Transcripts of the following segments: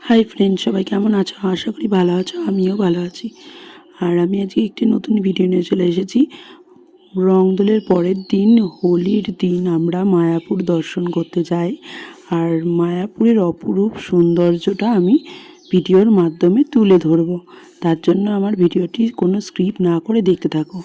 Hi friend, সবাই কেমন আছো? আশা করি ভালো আছো, আমিও ভালো আছি। আর আমি আজকে একটি নতুন ভিডিও নিয়ে চলে এসেছি। রংদোলের পরের দিন, হোলির দিন আমরা মায়াপুর দর্শন করতে যাই। আর মায়াপুরের অপরূপ সৌন্দর্যটা আমি ভিডিওর মাধ্যমে তুলে ধরবো। তার জন্য আমার ভিডিওটি কোনো স্ক্রিপ্ট না করে দেখতে থাকো।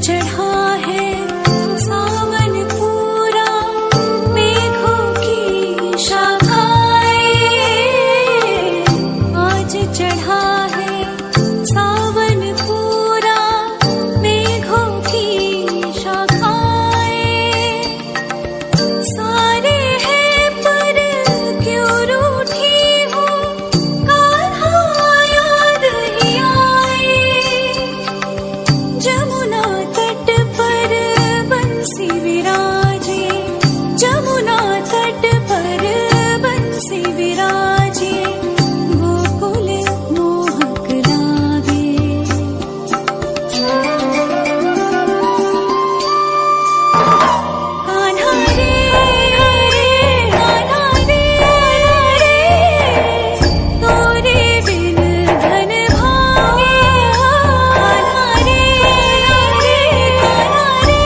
चढ़ा है सावन पूरा, मेघों की शाखाएं। आज चढ़ा है सावन पूरा, मेघों की शाखाएं। सारे हैं पर क्यों रूठी हो, कान्हा याद ही आए। जमुना तट पर बंसी विराजे, जमुना तट पर बंसी विराजे, गोकुल मोहक लागे। कान्हा रे कान्हा रे, तोरे बिन धन भागे। कान्हा रे कान्हा रे,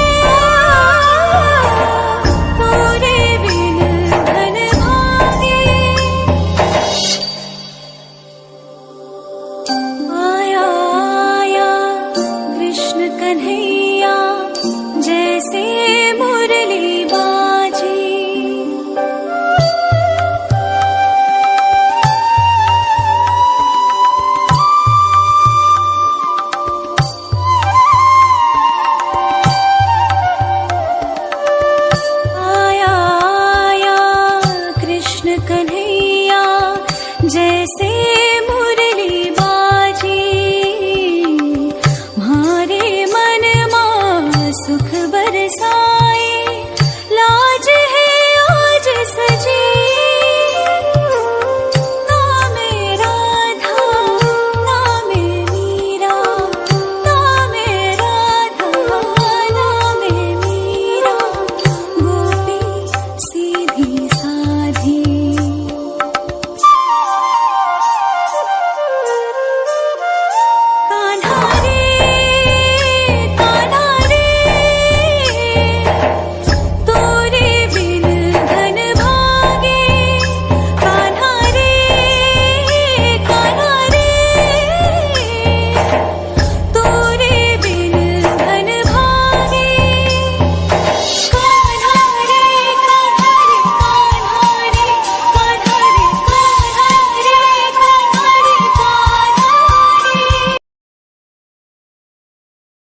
तोरे बिन धन भागे। आया आया कृष्ण कन्हैया।